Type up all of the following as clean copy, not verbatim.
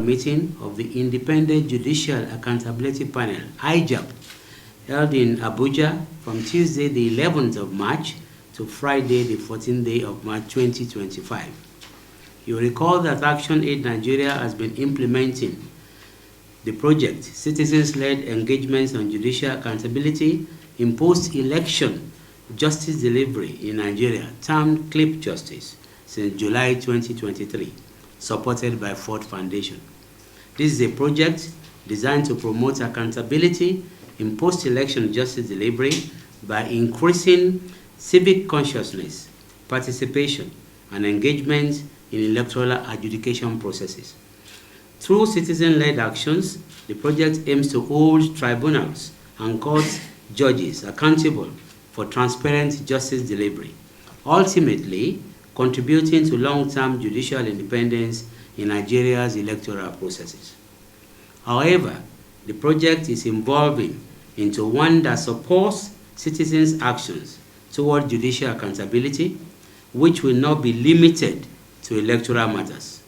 meeting of the Independent Judicial Accountability Panel, IJAP, held in Abuja from Tuesday the 11th of March to Friday the 14th day of March 2025. You recall that Action Aid Nigeria has been implementing the project Citizens-Led Engagements on Judicial Accountability in Post-Election Justice Delivery in Nigeria, termed CLIP Justice, since July 2023, supported by Ford Foundation. This is a project designed to promote accountability in post-election justice delivery by increasing civic consciousness, participation, and engagement in electoral adjudication processes. Through citizen-led actions, the project aims to hold tribunals and court judges accountable for transparent justice delivery, ultimately contributing to long-term judicial independence in Nigeria's electoral processes. However, the project is evolving into one that supports citizens' actions toward judicial accountability, which will not be limited to electoral matters.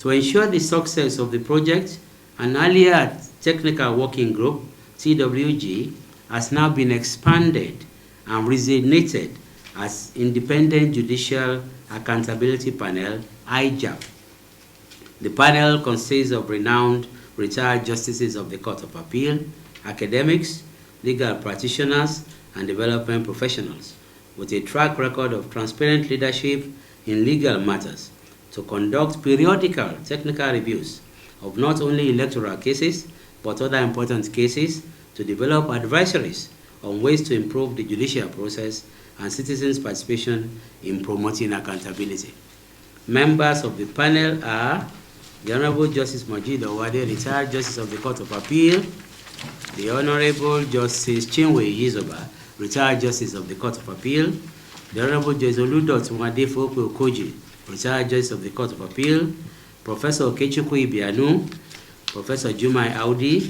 To ensure the success of the project, an earlier technical working group, TWG, has now been expanded and resignated as Independent Judicial Accountability Panel, IJAP. The panel consists of renowned retired justices of the Court of Appeal, academics, legal practitioners, and development professionals, with a track record of transparent leadership in legal matters, to conduct periodical technical reviews of not only electoral cases, but other important cases, to develop advisories on ways to improve the judicial process and citizens' participation in promoting accountability. Members of the panel are the Honorable Justice Majid Owade, retired Justice of the Court of Appeal, the Honorable Justice Chinwe Yizoba, retired Justice of the Court of Appeal, the Honorable Justice Oludot Mwadefope Okoji, retired Justice of the Court of Appeal, Professor Okechukwu Ibianu, Professor Jumai Audi,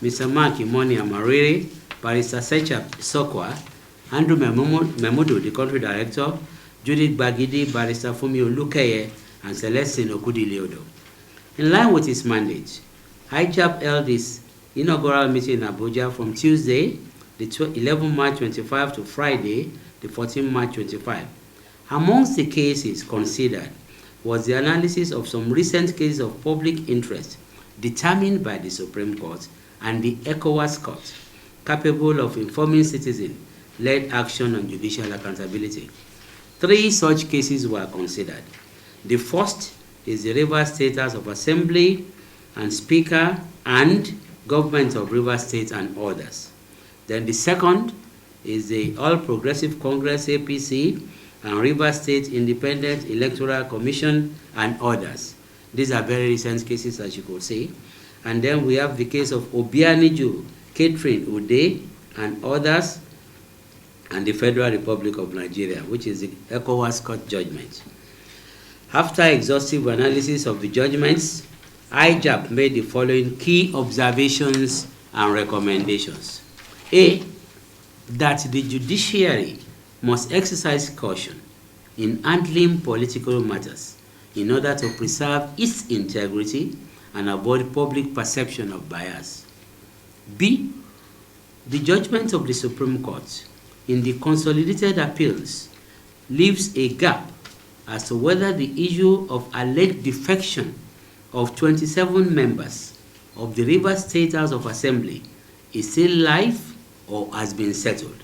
Mr. Mark Imoni Amarere, Barrister Secha Sokwa, Andrew Memudu, the Country Director, Judith Bagidi, Barrister Fumi Olukeye, and Celestine Okudi-Leodo. In line with his mandate, IJAP held its inaugural meeting in Abuja from Tuesday, the 11th March 25 to Friday, the 14th March 25. Amongst the cases considered was the analysis of some recent cases of public interest determined by the Supreme Court and the ECOWAS Court, capable of informing citizen-led action on judicial accountability. 3 such cases were considered. The first is the Rivers State House of Assembly and Speaker and Government of Rivers State and others. Then the second is the All Progressive Congress APC and Rivers State Independent Electoral Commission and others. These are very recent cases, as you could see. And then we have the case of Obianiju, Catherine Ude, and others, and the Federal Republic of Nigeria, which is the ECOWAS Court judgment. After exhaustive analysis of the judgments, IJAP made the following key observations and recommendations. A, that the judiciary must exercise caution in handling political matters in order to preserve its integrity and avoid public perception of bias. B, the judgment of the Supreme Court in the consolidated appeals leaves a gap as to whether the issue of alleged defection of 27 members of the Rivers State House of Assembly is still live or has been settled.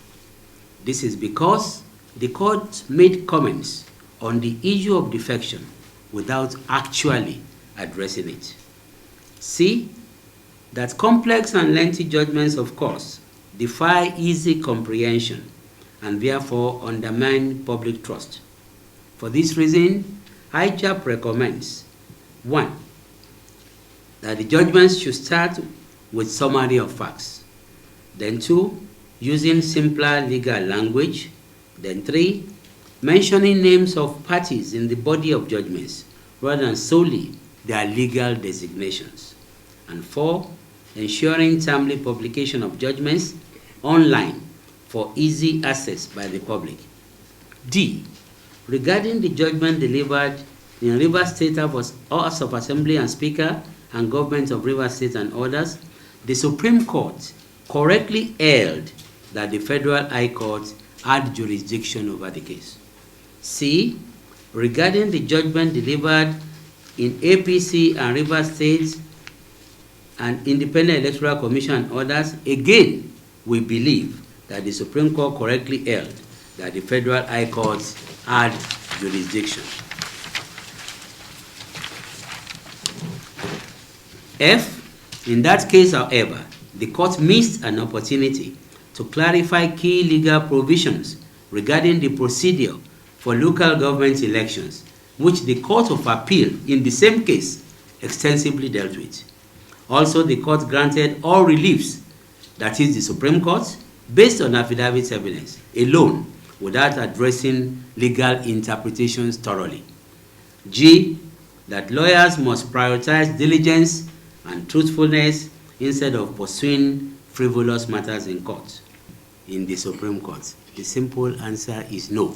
This is because the court made comments on the issue of defection without actually addressing it. C, that complex and lengthy judgments, of course, defy easy comprehension and therefore undermine public trust. For this reason, IJAP recommends 1, that the judgments should start with summary of facts. Then 2, using simpler legal language. Then 3, mentioning names of parties in the body of judgments rather than solely their legal designations. And 4, ensuring timely publication of judgments online for easy access by the public. D, regarding the judgment delivered in Rivers State House of Assembly and Speaker and government of Rivers State and others, the Supreme Court correctly held that the Federal High Court had jurisdiction over the case. C, regarding the judgment delivered in APC and Rivers State and Independent Electoral Commission and others, again, we believe that the Supreme Court correctly held that the Federal High Court had jurisdiction. F, in that case, however, the court missed an opportunity to clarify key legal provisions regarding the procedure for local government elections, which the Court of Appeal in the same case extensively dealt with. Also, the court granted all reliefs, that is the Supreme Court, based on affidavit evidence alone, without addressing legal interpretations thoroughly. G, that lawyers must prioritize diligence and truthfulness instead of pursuing frivolous matters in court, in the Supreme Court. The simple answer is no.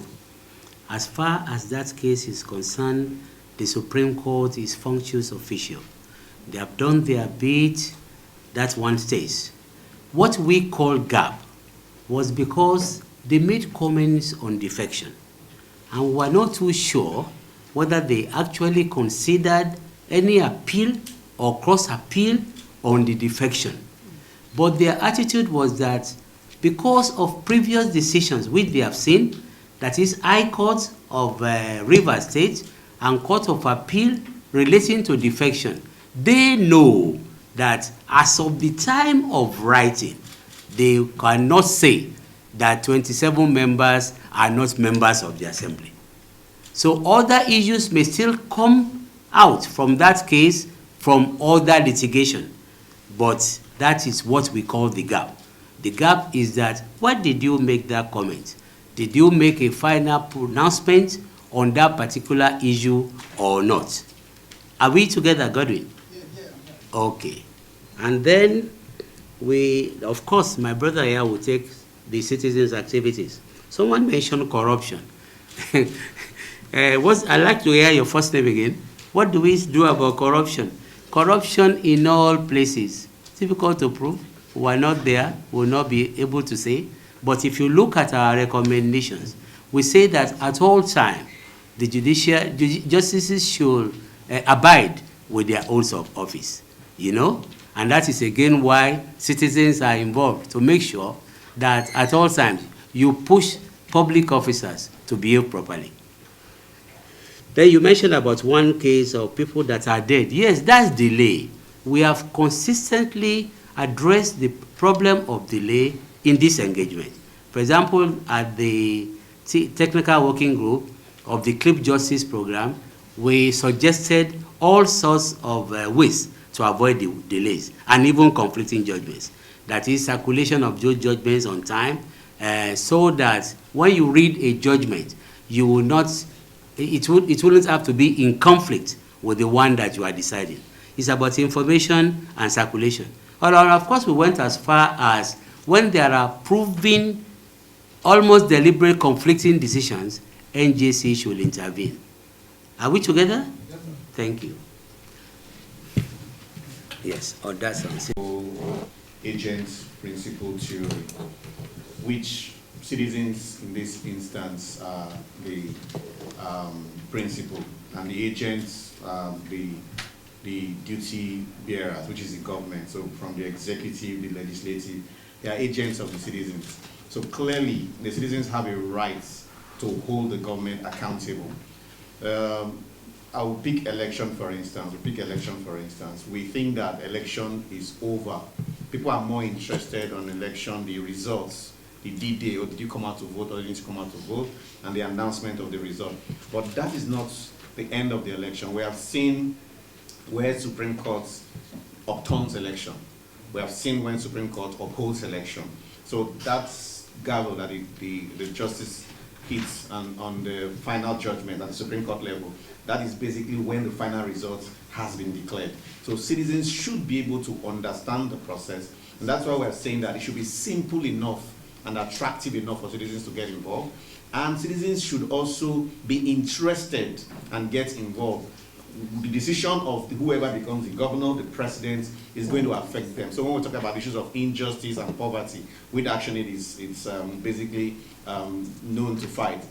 As far as that case is concerned, the Supreme Court is functus officio. They have done their bit, that's one stage. What we call gap was because they made comments on defection, and we're not too sure whether they actually considered any appeal or cross-appeal on the defection. But their attitude was that because of previous decisions which they have seen, that is High Court of Rivers State and Court of Appeal relating to defection, they know that as of the time of writing, they cannot say that 27 members are not members of the assembly. So other issues may still come out from that case from other litigation, but that is what we call the gap. The gap is that, what did you make that comment? Did you make a final pronouncement on that particular issue or not? Are we together, Godwin? Yeah. Okay. And then we, of course, my brother here will take the citizens' activities. Someone mentioned corruption. I'd like to hear your first name again. What do we do about corruption? Corruption in all places. Difficult to prove. We're not there. We'll not be able to say. But if you look at our recommendations, we say that at all times, the justices should abide with their oaths of office, you know? And that is again why citizens are involved, to make sure that at all times you push public officers to behave properly. Then you mentioned about one case of people that are dead. Yes, that's delay. We have consistently addressed the problem of delay in this engagement. For example, at the technical working group of the CLIP Justice Program, we suggested all sorts of ways to avoid the delays and even conflicting judgments. That is, circulation of those judgments on time, so that when you read a judgment, you will not, it wouldn't have to be in conflict with the one that you are deciding. It's about information and circulation. Although, of course, we went as far as when there are proven almost deliberate conflicting decisions, NJC should intervene. Are we together? Yes, thank you. Yes, or that's agents principle theory, which citizens in this instance are the principal, and the agents the duty bearers, which is the government. So from the executive, the legislative, they are agents of the citizens. So clearly, the citizens have a right to hold the government accountable. I will pick election for instance. We think that election is over. People are more interested on election, the results, the D-Day, or did you come out to vote or didn't you come out to vote, and the announcement of the result. But that is not the end of the election. We have seen where Supreme Court upturns election. We have seen when Supreme Court upholds election. So that's gavel that the justice hits on the final judgment at the Supreme Court level. That is basically when the final result has been declared. So citizens should be able to understand the process, and that's why we're saying that it should be simple enough and attractive enough for citizens to get involved. And citizens should also be interested and get involved. the decision of whoever becomes the governor, the president, is going to affect them. So when we talk about issues of injustice and poverty, which actually it's basically known to fight,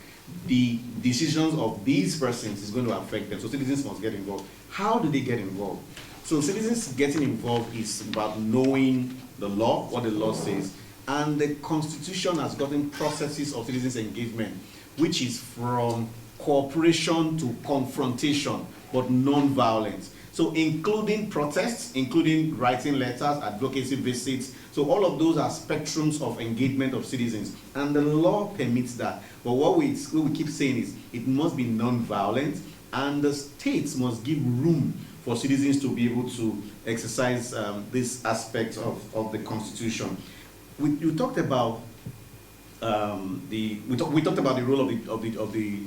the decisions of these persons is going to affect them. So citizens must get involved. How do they get involved? So citizens getting involved is about knowing the law, what the law says, and the Constitution has gotten processes of citizens engagement, which is from cooperation to confrontation, but non-violence. So including protests, including writing letters, advocacy visits. So all of those are spectrums of engagement of citizens. And the law permits that. But what we keep saying is it must be non-violent, and the states must give room for citizens to be able to exercise this aspect of the Constitution. We talked about we talked about the role of the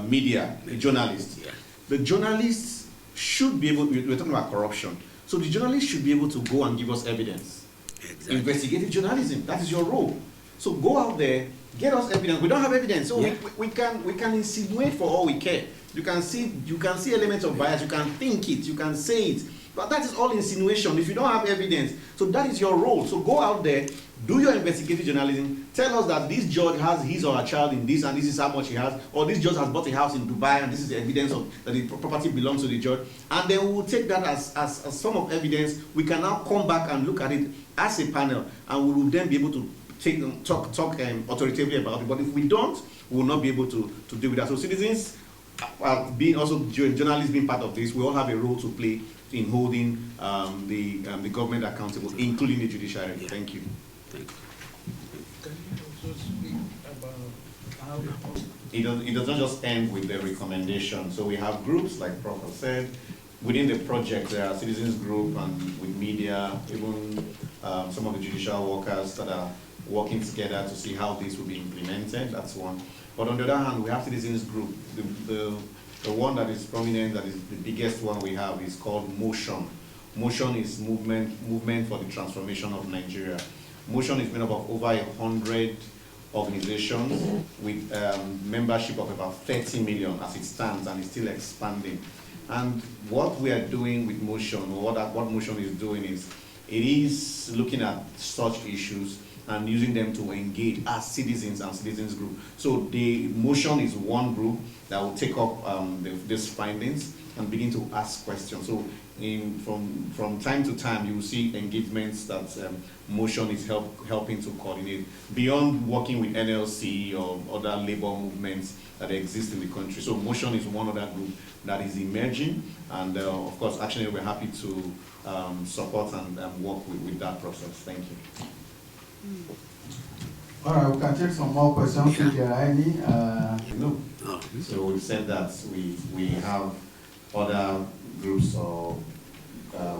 media, the journalists. Yeah. The journalists should be able. We're talking about corruption, so the journalists should be able to go and give us evidence. Exactly. Investigative journalism. That is your role. So go out there, get us evidence. We don't have evidence, so we can insinuate for all we care. You can see elements of bias. You can think it. You can say it. But that is all insinuation if you don't have evidence. So that is your role. So go out there, do your investigative journalism, tell us that this judge has his or her child in this and this is how much he has, or this judge has bought a house in Dubai and this is the evidence that the property belongs to the judge. And then we will take that as some of evidence. We can now come back and look at it as a panel, and we will then be able to talk authoritatively about it. But if we don't, we will not be able to deal with that. So citizens, being also journalists being part of this, we all have a role to play in holding the government accountable, including the judiciary. Yeah. Thank you. Thank you. Can you also speak about how It does not just end with the recommendation. So we have groups, like Prof said. Within the project, there are citizens group and with media, even some of the judicial workers that are working together to see how this will be implemented. That's one. But on the other hand, we have citizens group. The one that is prominent, that is the biggest one we have, is called Motion. Motion is movement for the transformation of Nigeria. Motion is made up of over 100 organizations with membership of about 30 million as it stands, and it's still expanding. And what we are doing with Motion, or what Motion is doing, is it is looking at such issues and using them to engage as citizens and citizens group. So the Motion is one group that will take up these findings and begin to ask questions. So from time to time, you will see engagements that Motion is helping to coordinate beyond working with NLC or other labor movements that exist in the country. So Motion is one other group that is emerging, and of course, actually, we're happy to support and work with that process. Thank you. All right, we can take some more questions if there are any. No. Oh. So we've said that we have other groups, or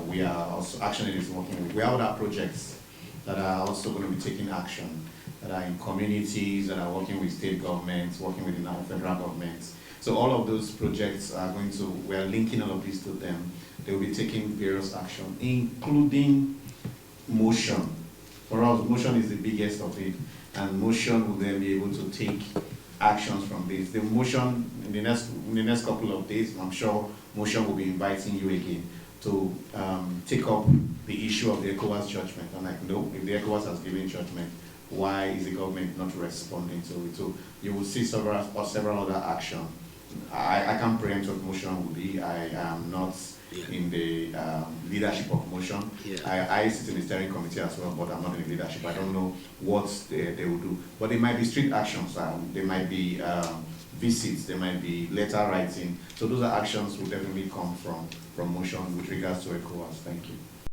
we are also actually working with. We have other projects that are also going to be taking action, that are in communities, that are working with state governments, working with the federal governments. So all of those projects are going to, we are linking all of these to them. They will be taking various action, including Motion. For us, Motion is the biggest of it, and Motion will then be able to take actions from this. The Motion, in the next couple of days, I'm sure Motion will be inviting you again to take up the issue of the ECOWAS judgment. I'm like, no, if the ECOWAS has given judgment, why is the government not responding to it? So you will see several other actions. I can't preempt what Motion will be. I am not in the leadership of Motion. Yeah. I sit in the steering committee as well, but I'm not in the leadership. I don't know what they will do. But they might be strict actions. They might be visits. They might be letter writing. So those are actions will definitely come from Motion with regards to ECOWAS. Thank you.